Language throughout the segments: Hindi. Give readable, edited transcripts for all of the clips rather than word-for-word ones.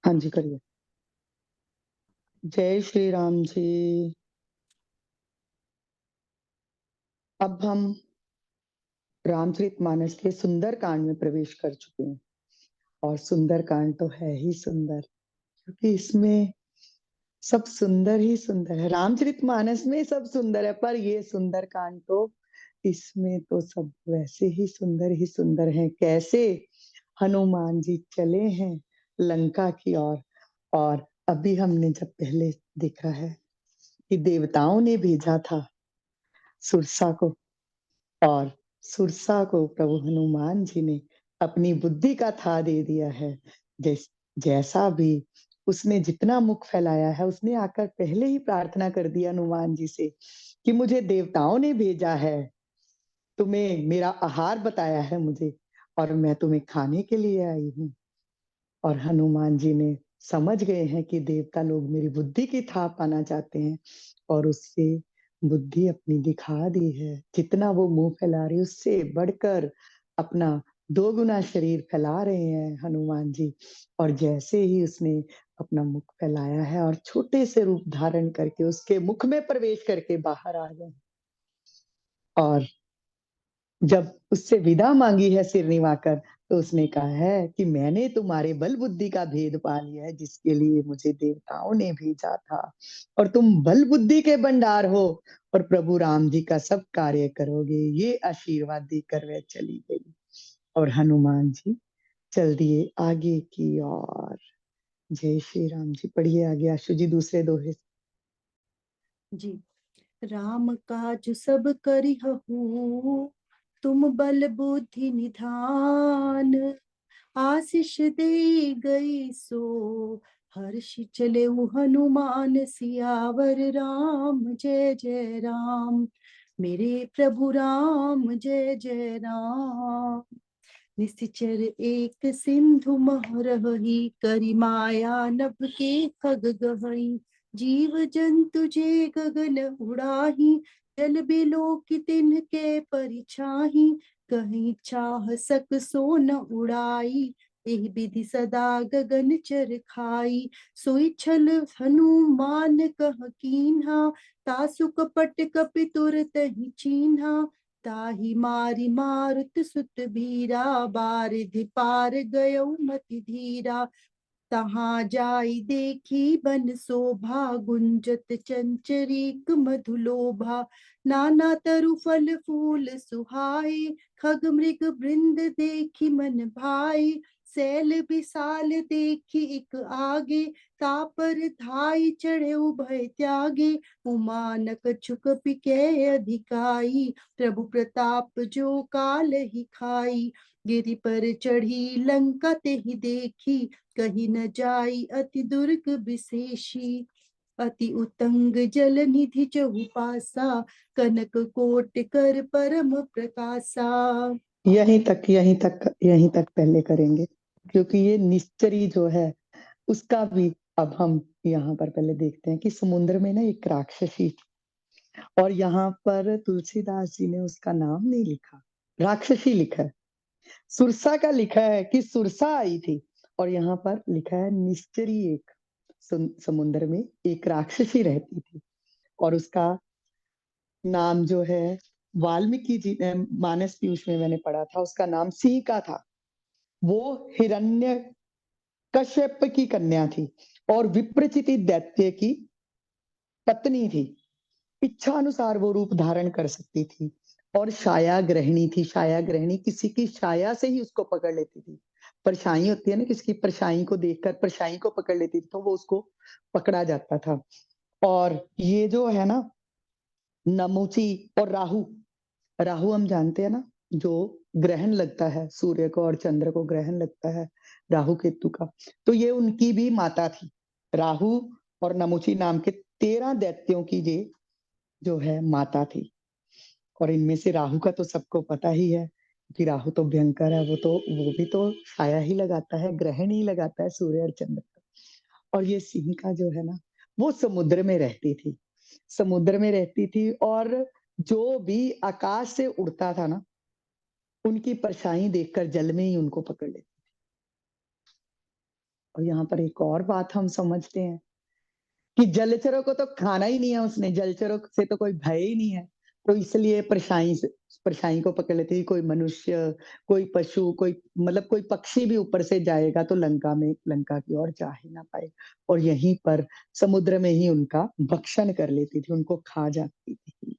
हाँ जी, करिए। जय श्री राम जी। अब हम रामचरितमानस के सुंदर कांड में प्रवेश कर चुके हैं और सुंदर कांड तो है ही सुंदर, क्योंकि इसमें सब सुंदर ही सुंदर है। रामचरितमानस में सब सुंदर है, पर ये सुंदर कांड तो इसमें तो सब वैसे ही सुंदर हैं। कैसे हनुमान जी चले हैं लंका की ओर, और अभी हमने जब पहले देखा है कि देवताओं ने भेजा था सुरसा को, और सुरसा को प्रभु हनुमान जी ने अपनी बुद्धि का था दे दिया है। जैसा भी उसने जितना मुख फैलाया है, उसने आकर पहले ही प्रार्थना कर दिया हनुमान जी से कि मुझे देवताओं ने भेजा है, तुम्हें मेरा आहार बताया है मुझे, और मैं तुम्हें खाने के लिए आई हूँ। और हनुमान जी ने समझ गए हैं कि देवता लोग मेरी बुद्धि की था पाना चाहते हैं, और उससे बुद्धि अपनी दिखा दी है। जितना वो मुंह फैला रही, उससे बढ़कर अपना 2 गुना शरीर फैला रहे हैं हनुमान जी। और जैसे ही उसने अपना मुख फैलाया है और छोटे से रूप धारण करके उसके मुख में प्रवेश करके बाहर आ गए, और जब उससे विदा मांगी है सिर निवाकर, तो उसने कहा है कि मैंने तुम्हारे बल बुद्धि का भेद पा लिया है, जिसके लिए मुझे देवताओं ने भेजा था, और तुम बल बुद्धि के भंडार हो और प्रभु राम जी का सब कार्य करोगे। ये आशीर्वाद देकर वह चली गई, और हनुमान जी चल दिए आगे की ओर। जय श्री राम जी। पढ़िए आगे आशु जी, दूसरे दोहे। जी। राम काज सब करिहु, तुम बल बुद्धि निधान। आशीष दे गई सो, हर्ष चले हनुमान सियावर राम। जय जय राम, मेरे प्रभु राम जय जय राम। निश्चर एक सिंधु महरही, करि माया नभ के खग गहई। जीव जंतु जे गगन उड़ाही, जल बिलो की तिनके परिछाही। कहीं चाह सक सो न उड़ाई, एहि विधि सदा गगन चर खाई। सोई छल हनुमान कह कीन्हा, तासु कपट कपि तुरत ही चीन्हा। ताहि मारी मारुत सुत बीरा, बारिधि पार गयो मति धीरा। तहाँ जाई देखी बन शोभा, गुंजत चंचरीक मधुलोभा। नाना तरु फल फूल सुहाए, खग मृग बृंद देखी मन भाई। सैल विशाल देखी एक आगे, तापर धाई चढ़े भय त्यागे। उमानक छुक पिके अधिकाई, प्रभु प्रताप जो काल ही खाई। गिरि पर चढ़ी लंका ते ही देखी, कहीं न जाई अति दुर्ग विशेषी। अति उतंग जल निधि चहु पासा, कनक कोट कर परम प्रकाशा। यहीं तक पहले करेंगे, क्योंकि ये निश्चरी जो है उसका भी अब हम यहाँ पर पहले देखते हैं कि समुद्र में ना एक राक्षसी थी, और यहाँ पर तुलसीदास जी ने उसका नाम नहीं लिखा, राक्षसी लिखा है। सुरसा का लिखा है कि सुरसा आई थी, और यहाँ पर लिखा है निश्चरी। एक समुद्र में एक राक्षसी रहती थी, और उसका नाम जो है वाल्मीकि जी ने मानस पीयूष में मैंने पढ़ा था, उसका नाम सिंहिका था। वो हिरण्य कश्यप की कन्या थी और विप्रचिति दैत्य की पत्नी थी। इच्छा अनुसार वो रूप धारण कर सकती थी, और छाया ग्रहणी थी। छाया ग्रहणी किसी की छाया से ही उसको पकड़ लेती थी। परछाई होती है ना, किसकी परछाई को देखकर परछाई को पकड़ लेती थी, तो वो उसको पकड़ा जाता था। और ये जो है ना, नमुची और राहु, राहु हम जानते हैं ना, जो ग्रहण लगता है सूर्य को और चंद्र को, ग्रहण लगता है राहु केतु का, तो ये उनकी भी माता थी। राहु और नमुची नाम के 13 दैत्यों की ये जो है माता थी। और इनमें से राहु का तो सबको पता ही है कि राहु तो भयंकर है। वो भी तो छाया ही लगाता है, ग्रहण ही लगाता है सूर्य और चंद्र का। और ये सिंह का जो है ना, वो समुद्र में रहती थी। समुद्र में रहती थी, और जो भी आकाश से उड़ता था ना, उनकी परछाई देखकर जल में ही उनको पकड़ लेती। और यहाँ पर एक और बात हम समझते हैं कि जलचरों को तो खाना ही नहीं है उसने, जलचरों से तो कोई भय ही नहीं है। तो इसलिए परछाई को पकड़ लेती है, कोई मनुष्य, कोई पशु, कोई मतलब कोई पक्षी भी ऊपर से जाएगा तो लंका की ओर जा ही ना पाए। और यहीं पर समुद्र में ही उनका भक्षण कर लेती थी, उनको खा जाती थी।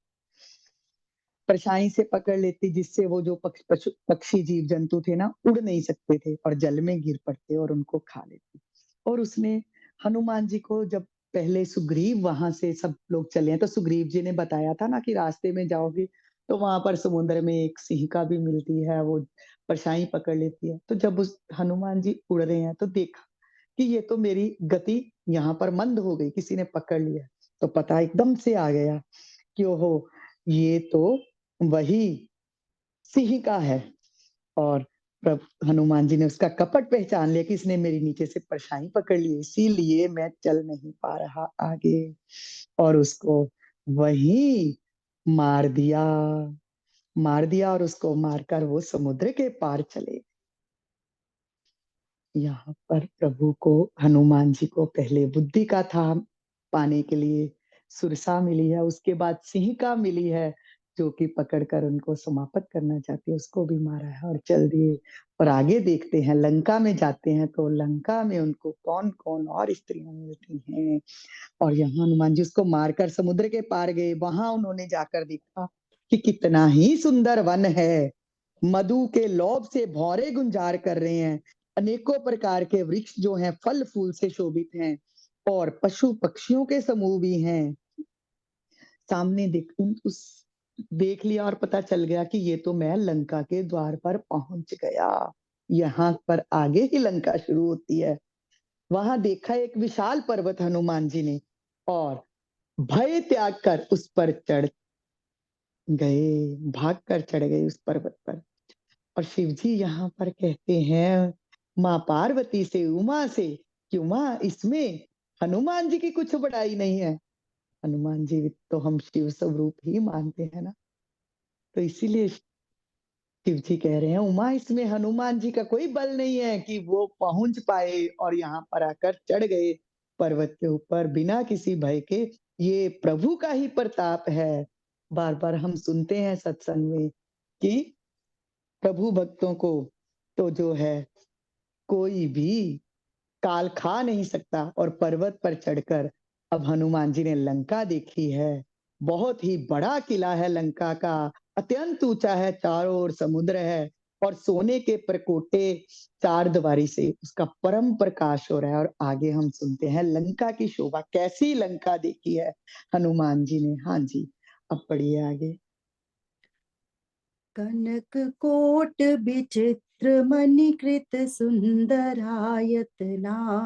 परछाई से पकड़ लेती जिससे वो जो पक्षी जीव-जंतु थे ना, उड़ नहीं सकते थे और जल में गिर पड़ते और उनको खा लेती। और उसने हनुमान जी को जब पहले सुग्रीव वहाँ से सब लोग चले हैं, तो सुग्रीव जी ने बताया था ना कि रास्ते में जाओगे तो वहाँ पर समुद्र में एक सिंहिका भी मिलती है, वो परछाई पकड़ लेती है। तो जब उस हनुमान जी उड़ रहे हैं तो देखा कि ये तो मेरी गति यहाँ पर मंद हो गई, किसी ने पकड़ लिया। तो पता एकदम से आ गया कि ओहो! ये तो वही सिंहिका है। और प्रभ हनुमान जी ने उसका कपट पहचान लिया कि इसने मेरी नीचे से परछाई पकड़ ली, इसीलिए मैं चल नहीं पा रहा आगे। और उसको वहीं मार दिया, और उसको मारकर वो समुद्र के पार चले। यहाँ पर प्रभु को, हनुमान जी को पहले बुद्धि का था पाने के लिए सुरसा मिली है, उसके बाद सिंहिका मिली है, जो कि पकड़कर उनको समाप्त करना चाहती है, उसको भी मारा है और चल दिए। और आगे देखते हैं, लंका में जाते हैं तो लंका में उनको कौन-कौन और स्त्रियाँ मिलती हैं। और यहाँ हनुमान जी उसको मारकर समुद्र के पार गए, वहाँ उन्होंने जाकर देखा कि कितना ही सुंदर वन है। मधु के लोभ से भौरे गुंजार कर रहे हैं। अनेकों प्रकार के वृक्ष जो हैं फल-फूल से शोभित हैं और पशु-पक्षियों के समूह भी हैं। सामने देख लिया और पता चल गया कि ये तो मैं लंका के द्वार पर पहुँच गया। यहाँ पर आगे ही लंका शुरू होती है। वहाँ देखा एक विशाल पर्वत हनुमान जी ने और भय त्याग कर उस पर चढ़ गए, भागकर चढ़ गए उस पर्वत पर। और शिव जी यहाँ पर कहते हैं माँ पार्वती से, उमा से कि उमा इसमें हनुमान जी की कुछ बड़ाई नहीं है। हनुमान जी तो हम शिव स्वरूप ही मानते हैं ना, तो इसीलिए शिव जी कह रहे हैं उमा इसमें हनुमान जी का कोई बल नहीं है कि वो पहुँच पाए और यहाँ पर आकर चढ़ गए पर्वत के ऊपर बिना किसी भय के। ये प्रभु का ही प्रताप है। बार-बार हम सुनते हैं सत्संग में कि प्रभु भक्तों को तो जो है कोई भी काल खा नहीं सकता। और पर्वत पर चढ़कर अब हनुमान जी ने लंका देखी है। बहुत ही बड़ा किला है लंका का, अत्यंत ऊँचा है, चारों ओर समुद्र है और सोने के परकोटे चारदीवारी से उसका परम प्रकाश हो रहा है। और आगे हम सुनते हैं लंका की शोभा, कैसी लंका देखी है हनुमान जी ने। हाँ जी, अब पढ़िए आगे। कनक कोट विचित्र मणिकृत सुंदरायतना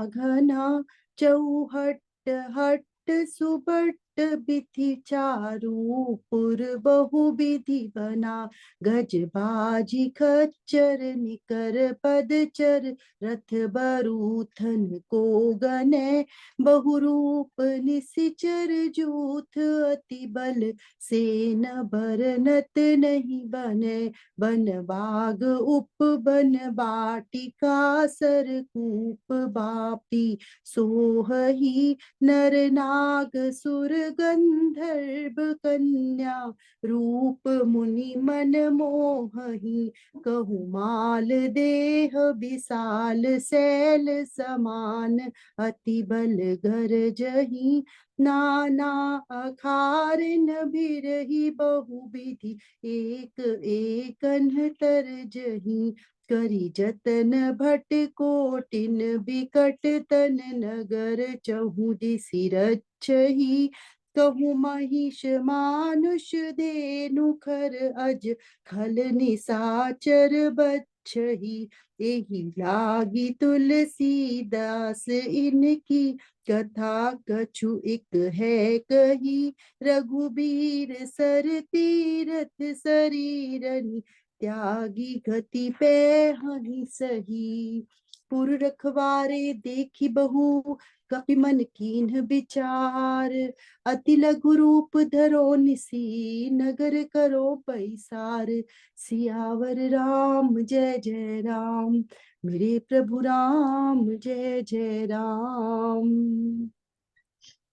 घना चौहट हट सुबट बिथि चारूपुर बहुविधि बना गज बाजी खच्चर निकर पदचर रथ बरूथन को गने बहुरूप निसिचर जूथ अति बल सेन बरनत नहीं बने बन बाग उप बन बाटिका सरकूप बापी सोहही नर नाग सुर गंधर्व कन्या रूप मुनि मन मोहही कहु माल देह विशाल सैल समान अति बल गरजही नाना अखारिन बिरही बहुविधि एक एकन तरजही करी जतन भट कोटिन बिकट तन नगर चहु दिसि रक्षही कहु महिष मानुष धेनु खर अज खल निसाचर बच्छही एहि लागी तुलसीदास इनकी कथा कछु एक है कही रघुबीर सर तीरथ शरीरनि त्यागी गति पे हनि सही पुर रखवारे देखी बहु कपि मन कीन्ह विचार अति लघु रूप धरो निसी नगर करो पैसार सियावर राम जय जय राम मेरे प्रभु राम जय जय राम।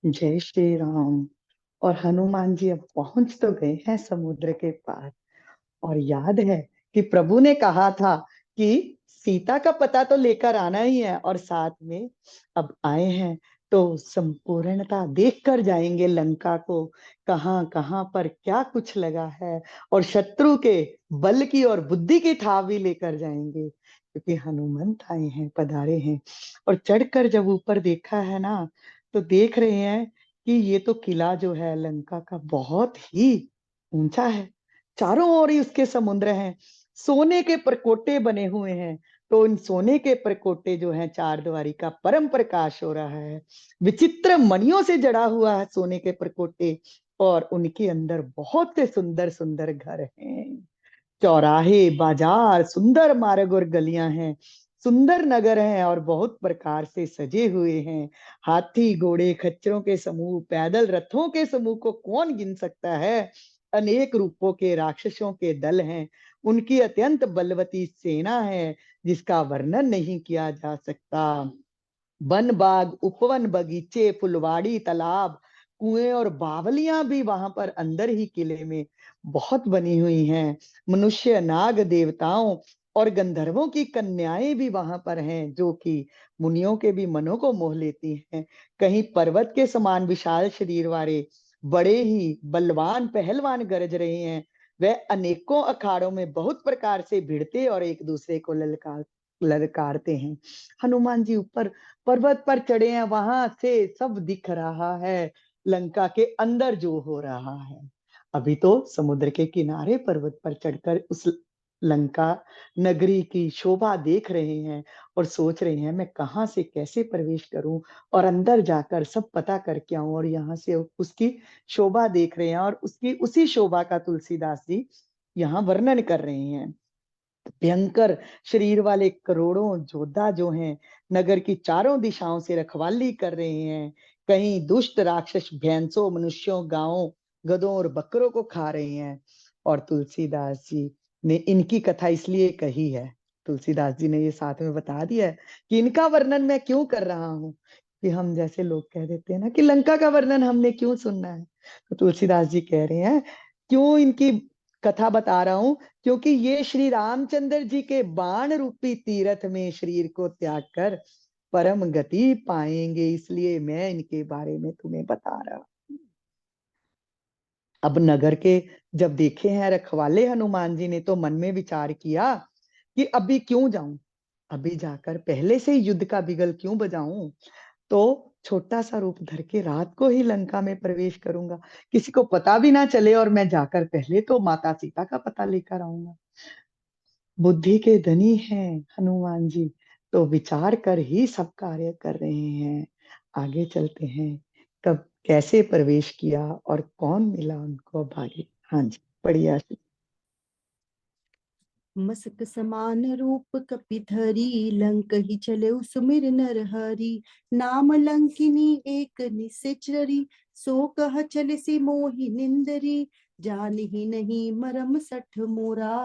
जय श्री राम। और हनुमान जी अब पहुंच तो गए हैं समुद्र के पार। और याद है कि प्रभु ने कहा था कि सीता का पता तो लेकर आना ही है, और साथ में अब आए हैं तो संपूर्णता देख कर जाएंगे लंका को, कहाँ कहाँ पर क्या कुछ लगा है, और शत्रु के बल की और बुद्धि की था भी लेकर जाएंगे, क्योंकि हनुमंत आए हैं, पधारे हैं। और चढ़कर जब ऊपर देखा है ना, तो देख रहे हैं कि ये तो किला जो है लंका का बहुत ही ऊंचा है। चारों ओर ही उसके समुद्र हैं, सोने के परकोटे बने हुए हैं। तो इन सोने के परकोटे जो हैं, चार द्वारी का परम प्रकाश हो रहा है। विचित्र मणियों से जड़ा हुआ है सोने के परकोटे, और उनके अंदर बहुत से सुंदर सुंदर घर हैं। चौराहे, बाजार, सुंदर मार्ग और गलियां हैं, सुंदर नगर हैं, और बहुत प्रकार से सजे हुए हैं। हाथी, घोड़े, खच्चरों के समूह, पैदल रथों के समूह को कौन गिन सकता है। अनेक रूपों के राक्षसों के दल हैं। उनकी अत्यंत बलवती सेना है, जिसका वर्णन नहीं किया जा सकता। वन, बाग, उपवन, बगीचे, फुलवाड़ी, तालाब, कुएं और बावलियां भी वहां पर अंदर ही किले में बहुत बनी हुई हैं। मनुष्य, नाग, देवताओं और गंधर्वों की कन्याएं भी वहां पर हैं, जो कि मुनियों के भी मनों को मोह लेती हैं। कहीं पर्वत के समान विशाल शरीर वाले बड़े ही बलवान पहलवान गरज रहे हैं। वह अनेकों अखाड़ों में बहुत प्रकार से भिड़ते और एक दूसरे को ललकारते हैं। हनुमान जी ऊपर पर्वत पर चढ़े हैं, वहां से सब दिख रहा है लंका के अंदर जो हो रहा है। अभी तो समुद्र के किनारे पर्वत पर चढ़कर उस लंका नगरी की शोभा देख रहे हैं, और सोच रहे हैं मैं कहाँ से कैसे प्रवेश करूं, और अंदर जाकर सब पता करके आऊं, और यहाँ से उसकी शोभा देख रहे हैं। और उसकी उसी शोभा का तुलसीदास जी यहाँ वर्णन कर रहे हैं। भयंकर शरीर वाले करोड़ों योद्धा जो हैं, नगर की चारों दिशाओं से रखवाली कर रहे हैं। कहीं दुष्ट राक्षस भैंसों, मनुष्यों, गायों, गधों और बकरों को खा रहे हैं। और तुलसीदास जी ने इनकी कथा इसलिए कही है, तुलसीदास जी ने ये साथ में बता दिया है कि इनका वर्णन मैं क्यों कर रहा हूँ। कि हम जैसे लोग कह देते हैं ना कि लंका का वर्णन हमने क्यों सुनना है, तो तुलसीदास जी कह रहे हैं क्यों इनकी कथा बता रहा हूं, क्योंकि ये श्री रामचंद्र जी के बाण रूपी तीर्थ में शरीर को त्याग कर परम गति पाएंगे, इसलिए मैं इनके बारे में तुम्हें बता रहा हूं। अब नगर के जब देखे हैं रखवाले हनुमान जी ने, तो मन में विचार किया कि अभी क्यों जाऊं, अभी जाकर पहले से ही युद्ध का बिगल क्यों बजाऊं। तो छोटा सा रूप धर के रात को ही लंका में प्रवेश करूंगा, किसी को पता भी ना चले, और मैं जाकर पहले तो माता सीता का पता लेकर आऊंगा। बुद्धि के धनी हैं हनुमान जी, तो विचार कर ही सब कार्य कर रहे हैं। आगे चलते हैं, कब कैसे प्रवेश किया और कौन मिला उनको भाग्य। हाँ जी, बढ़िया। मस्तक समान रूप कपिधरी, लंक ही चले सुमिर नर हरि। नाम लंकिनी एक निश्चरी, सो कह चले सी मोहि निंदरी। जान ही नहीं मरम सठ मोरा,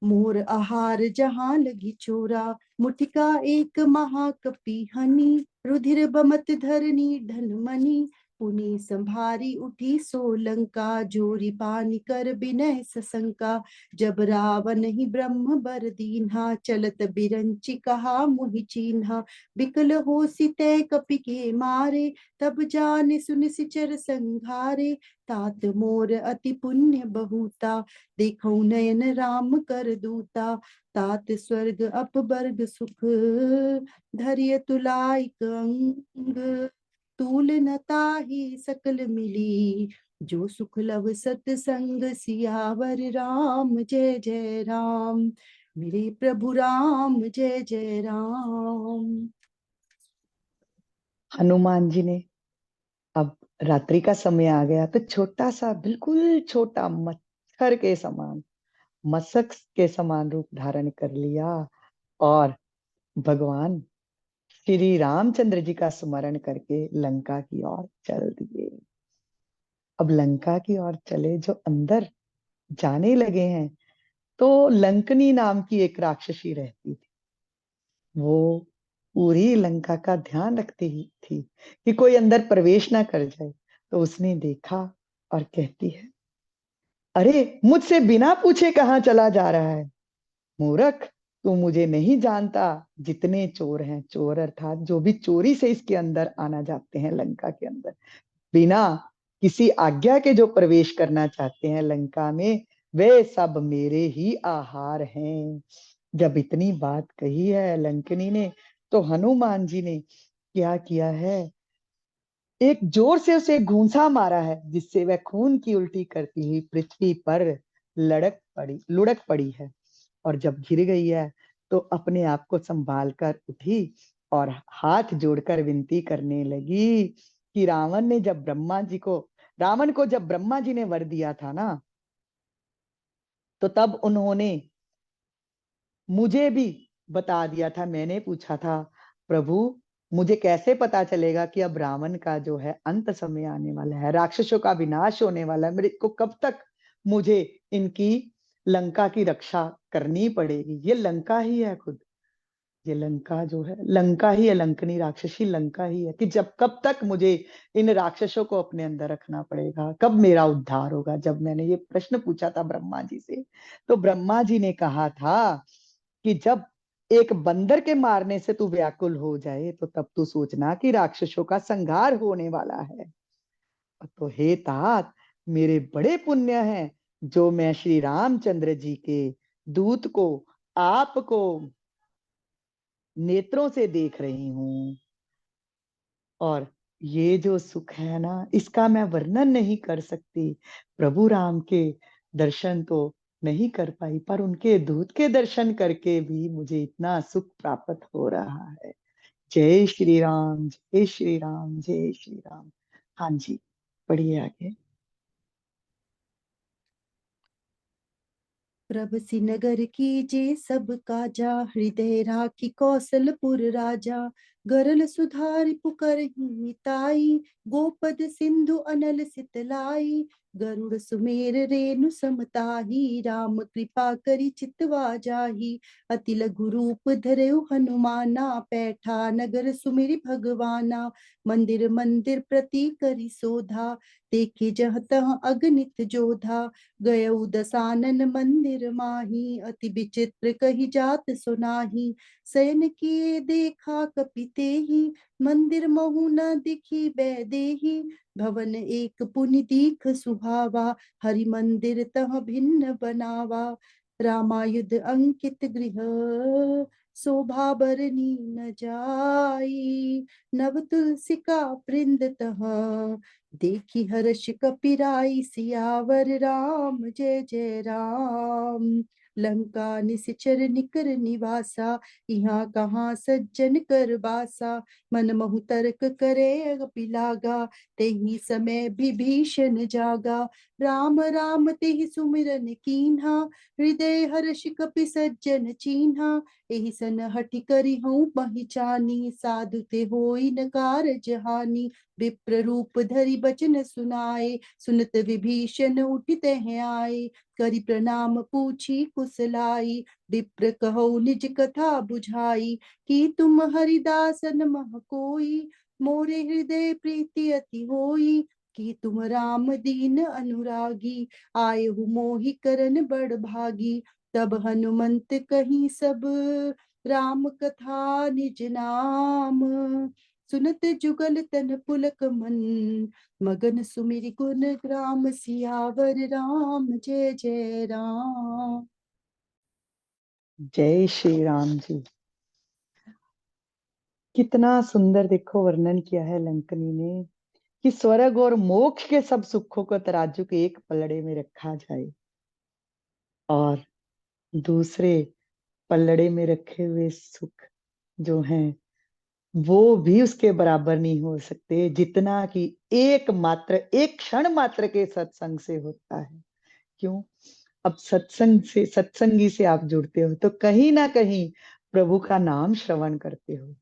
मोर आहार जहां लगी चोरा। मुठिका एक महाकपि हनी, रुधिर बमत धरनी धन मनी। पुनि संभारी उठी सोलंका, जोरी पानी कर बिनय सशंका। जब रावण ही ब्रह्म बर दीन्हा, चलत बिरंचि कहा मुहि चीन्हा। बिकल होसि तै कपि के मारे, तब जान सुनि सिचर संघारे। तात मोर अति पुण्य बहुता, देखो नयन राम कर दूता। तात स्वर्ग अपवर्ग सुख, धैर्य तुलाइक अंग। तूल न ताहि सकल मिली, जो सुख लव सतसंग सियावर राम जय जय राम। मेरे प्रभु राम जय जय राम। हनुमान जी ने अब रात्रि का समय आ गया, तो छोटा सा बिल्कुल छोटा मच्छर के समान, मशक के समान रूप धारण कर लिया, और भगवान श्री रामचंद्र जी का स्मरण करके लंका की ओर चल दिए। अब लंका की ओर चले जो अंदर जाने लगे हैं, तो लंकनी नाम की एक राक्षसी रहती थी। वो पूरी लंका का ध्यान रखती ही थी कि कोई अंदर प्रवेश ना कर जाए। तो उसने देखा और कहती है, अरे मुझसे बिना पूछे कहाँ चला जा रहा है? मूर्ख, तू मुझे नहीं जानता। जितने चोर हैं, चोर अर्थात जो भी चोरी से इसके अंदर आना चाहते हैं, लंका के अंदर बिना किसी आज्ञा के जो प्रवेश करना चाहते हैं लंका में, वे सब मेरे ही आहार हैं। जब इतनी बात कही है लंकनी ने, तो हनुमान जी ने क्या किया है, एक जोर से उसे घूंसा मारा है, जिससे वह खून की उल्टी करती हुई पृथ्वी पर लुढ़क पड़ी है। और जब गिर गई है तो अपने आप को संभाल कर उठी और हाथ जोड़कर विनती करने लगी कि रावण को जब ब्रह्मा जी ने वर दिया था ना, तो तब उन्होंने मुझे भी बता दिया था। मैंने पूछा था, प्रभु मुझे कैसे पता चलेगा कि अब रावण का जो है अंत समय आने वाला है, राक्षसों का विनाश होने वाला है, मेरे को कब तक मुझे इनकी लंका की रक्षा करनी पड़ेगी? ये लंका ही है खुद, ये लंका जो है लंका ही है, लंकनी राक्षसी लंका ही है, कि जब कब तक मुझे इन राक्षसों को अपने अंदर रखना पड़ेगा, कब मेरा उद्धार होगा? जब मैंने ये प्रश्न पूछा था ब्रह्मा जी से, तो ब्रह्मा जी ने कहा था कि जब एक बंदर के मारने से तू व्याकुल हो जाए, तो तब तू सोचना कि राक्षसों का संहार होने वाला है। तो हे तात, मेरे बड़े पुण्य हैं जो मैं श्री रामचंद्र जी के दूत को, आपको नेत्रों से देख रही हूँ। और ये जो सुख है ना, इसका मैं वर्णन नहीं कर सकती। प्रभु राम के दर्शन तो नहीं कर पाई, पर उनके दूत के दर्शन करके भी मुझे इतना सुख प्राप्त हो रहा है। जय श्री राम, जय श्री राम, जय श्री राम। हाँ जी, पढ़िए आगे। प्रभ सिनगर कीजे सब काजा, हृदय राखी कौशलपुर राजा। गरल सुधारि पुकारहि मिताई, गोपद सिंधु अनल सितलाई। गरुड़ सुमेर रेणु समताही, राम कृपा करि चितवा जाही। अति लघु रूप धरeu हनुमाना, पैठा नगर सुमिरि भगवाना। मंदिर मंदिर प्रति करि शोधा, देखे जह तह अगणित जोधा। गयउ दसानन मंदिर माही, अति विचित्र कही जात सुनाही। शयन किए देखा कपितेहि, मंदिर महु न दिखी बैदेही। भवन एक पुनि दीख सुहावा, हरि मंदिर तह भिन्न बनावा। रामायुध अंकित गृह, शोभा बरनी न जाई। नव तुलसी का वृंद तह, देखी हर्ष कपिराई। सियावर राम जय जय राम, लंका निश्चर निकर निवासा। यहाँ कहाँ सज्जन कर बासा, मन महु तर्क करे पिलागा। तेहि समय विभीषण जागा, राम राम तेहि सुमिरन कीन्हा। हृदय हर्ष कपि सज्जन चीन्हा, एहि सन हठि करि हूँ पहिचानी। साधु ते होई न कारज हानि, विप्र रूप धरि बचन सुनाए। सुनत विभीषण उठित हैं आए, करि प्रणाम पूछी कुशलाई। विप्र कहो निज कथा बुझाई, कि तुम हरिदासन मह कोई। मोरे हृदय प्रीति अति होई, कि तुम राम दीन अनुरागी। आए हो मोहि करन बड़ भागी, तब हनुमंत कहीं सब राम कथा निज नाम। सुनत जुगल तन पुलक मन, मगन सुमिरि गुण ग्राम। सियावर राम जय जय राम। जय श्री राम जी। कितना सुंदर देखो वर्णन किया है लंकनी ने, कि स्वर्ग और मोक्ष के सब सुखों को तराजू के एक पलड़े में रखा जाए, और दूसरे पलड़े में रखे हुए सुख जो हैं, वो भी उसके बराबर नहीं हो सकते, जितना कि एक क्षण मात्र के सत्संग से होता है। क्यों? अब सत्संगी से आप जुड़ते हो तो कहीं ना कहीं प्रभु का नाम श्रवण करते हो,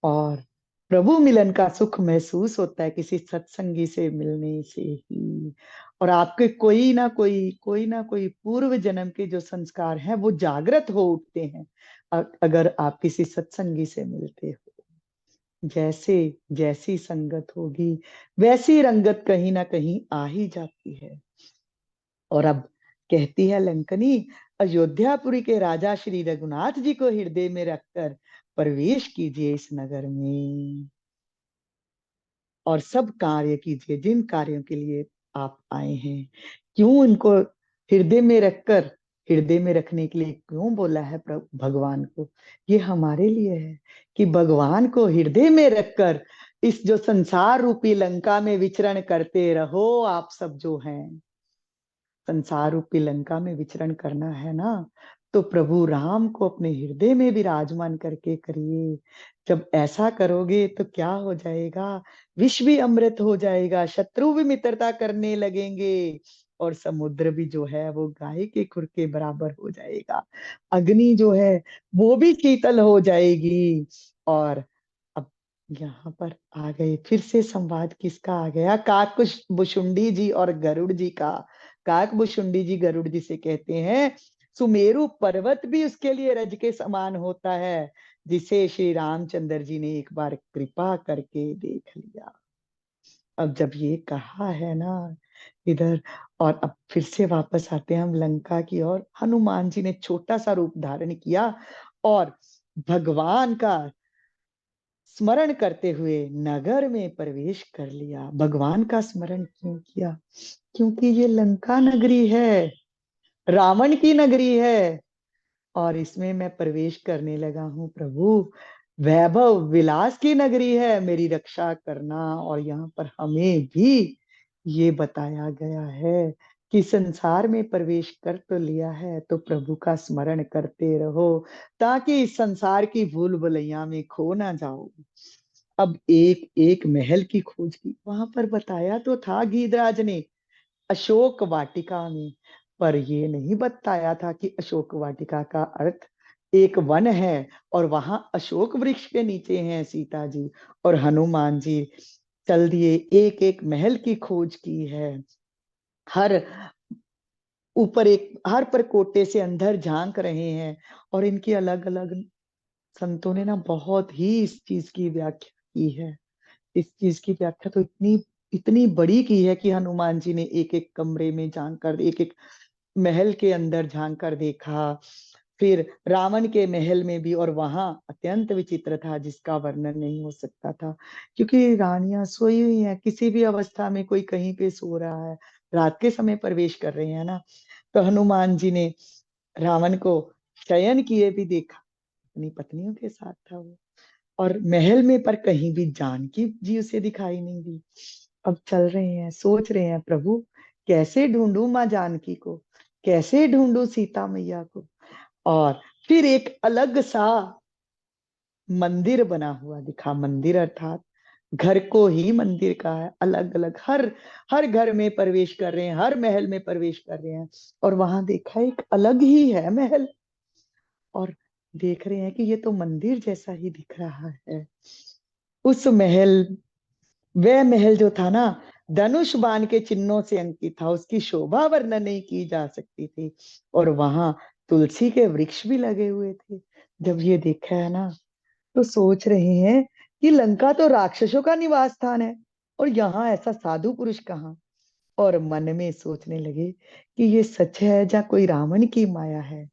और प्रभु मिलन का सुख महसूस होता है किसी सत्संगी से मिलने से ही। और आपके कोई ना कोई पूर्व जन्म के जो संस्कार हैं वो जागृत हो उठते हैं अगर आप किसी सत्संगी से मिलते हो। जैसे जैसी संगत होगी वैसी रंगत कहीं ना कहीं आ ही जाती है। और अब कहती है लंकनी, अयोध्यापुरी के राजा श्री रघुनाथ जी को हृदय में रखकर प्रवेश कीजिए इस नगर में और सब कार्य कीजिए जिन कार्यों के लिए आप आए हैं। क्यों इनको हृदय में रखकर, हृदय में रखने के लिए क्यों बोला है भगवान को? ये हमारे लिए है कि भगवान को हृदय में रखकर इस जो संसार रूपी लंका में विचरण करते रहो। आप सब जो हैं संसार रूपी लंका में विचरण करना है ना, तो प्रभु राम को अपने हृदय में विराजमान करके करिए। जब ऐसा करोगे तो क्या हो जाएगा? विश्व भी अमृत हो जाएगा, शत्रु भी मित्रता करने लगेंगे और समुद्र भी जो है वो गाय के खुर के बराबर हो जाएगा। अग्नि जो है वो भी शीतल हो जाएगी। और अब यहाँ पर आ गए, फिर से संवाद किसका आ गया? काकभुशुंडी जी और गरुड़ जी का। काकभुशुंडी जी गरुड़ जी से कहते हैं, सुमेरु पर्वत भी उसके लिए रज के समान होता है जिसे श्री रामचंद्र जी ने एक बार कृपा करके देख लिया। अब जब ये कहा है ना इधर, और अब फिर से वापस आते हैं हम लंका की ओर। हनुमान जी ने छोटा सा रूप धारण किया और भगवान का स्मरण करते हुए नगर में प्रवेश कर लिया। भगवान का स्मरण क्यों किया? क्योंकि ये लंका नगरी है, रावण की नगरी है और इसमें मैं प्रवेश करने लगा हूं प्रभु। वैभव विलास की नगरी है, मेरी रक्षा करना। और यहाँ पर हमें भी ये बताया गया है कि संसार में प्रवेश कर तो लिया है तो प्रभु का स्मरण करते रहो ताकि इस संसार की भूल भुलैया में खो ना जाओ। अब एक एक महल की खोज की, वहां पर बताया तो था गीधराज ने अशोक वाटिका में, पर ये नहीं बताया था कि अशोक वाटिका का अर्थ एक वन है और वहां अशोक वृक्ष के नीचे हैं सीता जी और हनुमान जी। चल दिए, एक एक महल की खोज की है। हर ऊपर एक हर पर कोटे से अंदर झांक रहे हैं और इनकी अलग अलग संतों ने ना बहुत ही इस चीज की व्याख्या की है। इस चीज की व्याख्या तो इतनी इतनी बड़ी की है कि हनुमान जी ने एक एक कमरे में झांक कर, एक एक महल के अंदर झांक कर देखा। फिर रावण के महल में भी, और वहां अत्यंत विचित्र था जिसका वर्णन नहीं हो सकता था, क्योंकि रानियां सोई हुई हैं, किसी भी अवस्था में कोई कहीं पे सो रहा है, रात के समय प्रवेश कर रहे हैं ना। तो हनुमान जी ने रावण को शयन किए भी देखा, अपनी पत्नियों के साथ था वो, और महल में पर कहीं भी जानकी जी उसे दिखाई नहीं दी। अब चल रहे हैं, सोच रहे हैं प्रभु कैसे ढूंढूं माँ जानकी को, कैसे ढूंढूं सीता मैया को। और फिर एक अलग सा मंदिर बना हुआ दिखा। मंदिर अर्थात घर को ही मंदिर का है, अलग अलग हर हर घर में प्रवेश कर रहे हैं, हर महल में प्रवेश कर रहे हैं। और वहां देखा एक अलग ही है महल, और देख रहे हैं कि ये तो मंदिर जैसा ही दिख रहा है। उस महल, वह महल जो था ना, धनुष बाण के चिन्हों से अंकित था, उसकी शोभा वर्णन नहीं की जा सकती थी। और वहां तुलसी के वृक्ष भी लगे हुए थे। जब ये देखा है ना तो सोच रहे हैं कि लंका तो राक्षसों का निवास स्थान है और यहाँ ऐसा साधु पुरुष कहाँ। और मन में सोचने लगे कि ये सच है या कोई रावण की माया है।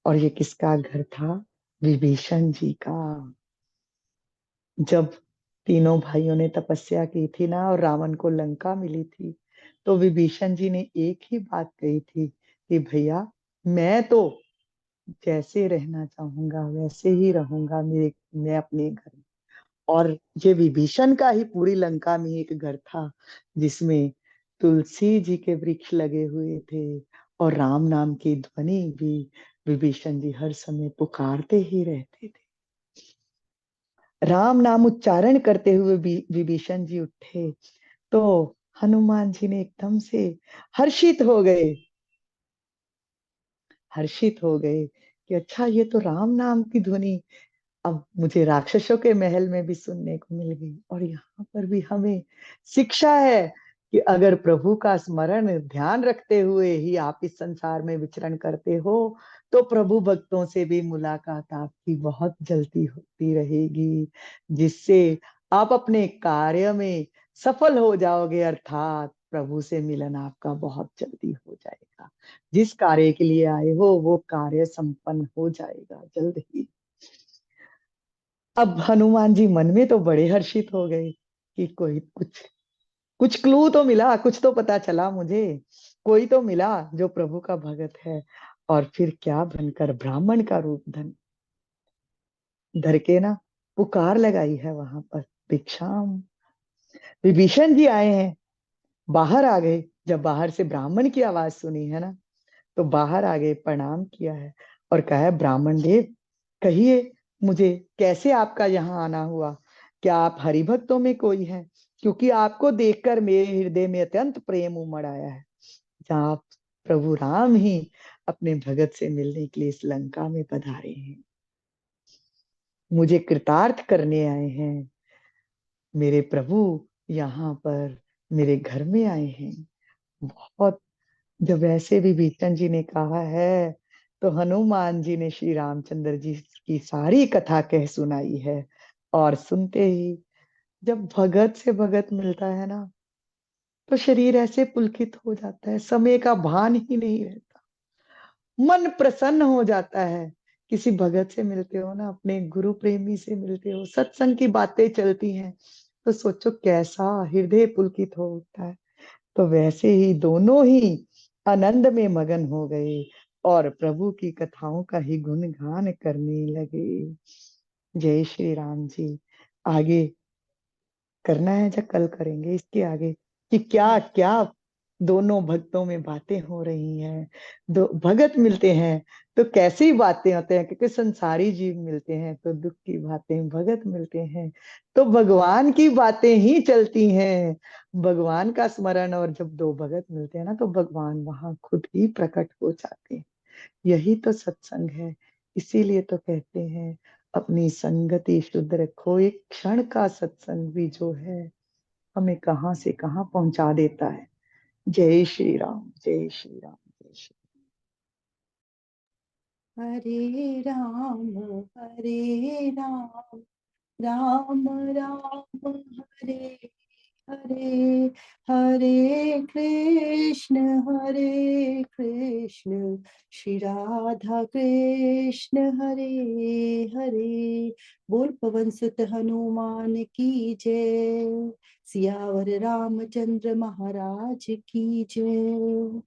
और ये किसका घर था? विभीषण जी का। जब तीनों भाइयों ने तपस्या की थी ना और रावण को लंका मिली थी, तो विभीषण जी ने एक ही बात कही थी कि भैया मैं तो जैसे रहना चाहूंगा वैसे ही रहूंगा, मैं अपने घर में। और ये विभीषण का ही पूरी लंका में एक घर था जिसमें तुलसी जी के वृक्ष लगे हुए थे और राम नाम की ध्वनि भी विभीषण जी हर समय पुकारते ही रहते थे। राम नाम उच्चारण करते हुए विभीषण जी उठे तो हनुमान जी ने एकदम से हर्षित हो गए, हर्षित हो गए कि अच्छा ये तो राम नाम की ध्वनि अब मुझे राक्षसों के महल में भी सुनने को मिल गई। और यहाँ पर भी हमें शिक्षा है कि अगर प्रभु का स्मरण ध्यान रखते हुए ही आप इस संसार में विचरण करते हो तो प्रभु भक्तों से भी मुलाकात आपकी बहुत जल्दी होती रहेगी, जिससे आप अपने कार्य में सफल हो जाओगे, अर्थात प्रभु से मिलन आपका बहुत जल्दी हो जाएगा। जिस कार्य के लिए आए हो वो कार्य संपन्न हो जाएगा जल्द ही। अब हनुमान जी मन में तो बड़े हर्षित हो गए कि कोई कुछ कुछ क्लू तो मिला, कुछ तो पता चला मुझे, कोई तो मिला जो प्रभु का भगत है। और फिर क्या बनकर ब्राह्मण का रूप धर के ना पुकार लगाई है वहां पर, भिक्षाम। विभीषण जी आए हैं, बाहर आ गए। जब बाहर से ब्राह्मण की आवाज सुनी है ना तो बाहर आ गए, प्रणाम किया है और कहा है, ब्राह्मण देव कहिए मुझे कैसे आपका यहाँ आना हुआ? क्या आप हरिभक्तों में कोई हैं? क्योंकि आपको देखकर मेरे हृदय में अत्यंत प्रेम उमड़ आया है, जहाँ प्रभु राम ही अपने भगत से मिलने के लिए इस लंका में पधारे हैं, मुझे कृतार्थ करने आए हैं। मेरे प्रभु यहाँ पर मेरे घर में आए हैं। बहुत जब ऐसे विभीषण जी ने कहा है तो हनुमान जी ने श्री रामचंद्र जी की सारी कथा कह सुनाई है। और सुनते ही जब भगत से भगत मिलता है ना तो शरीर ऐसे पुलकित हो जाता है, समय का भान ही नहीं रहता, मन प्रसन्न हो जाता है। किसी भगत से मिलते हो ना, अपने गुरु प्रेमी से मिलते हो, सत्संग की बातें चलती हैं तो सोचो कैसा हृदय पुलकित हो उठता है। तो वैसे ही दोनों ही आनंद में मगन हो गए और प्रभु की कथाओं का ही गुणगान करने लगे। जय श्री राम जी। आगे करना है या कल करेंगे इसके आगे कि क्या क्या दोनों भक्तों में बातें हो रही हैं। दो भगत मिलते हैं तो कैसी बातें होते हैं, क्योंकि संसारी जीव मिलते हैं तो दुख की बातें, भगत मिलते हैं तो भगवान की बातें ही चलती हैं, भगवान का स्मरण। और जब दो भगत मिलते हैं ना तो भगवान वहां खुद ही प्रकट हो जाते हैं। यही तो सत्संग है। इसीलिए तो कहते हैं अपनी संगति शुद्ध रखो, एक क्षण का सत्संग भी जो है हमें कहां से कहां पहुंचा देता है। जय श्री राम, जय श्री राम, जय श्री हरे राम राम राम हरे हरे, हरे कृष्ण श्री राधा कृष्ण हरे हरे। बोल पवन सुत हनुमान की जय, सियावर रामचंद्र महाराज की जय।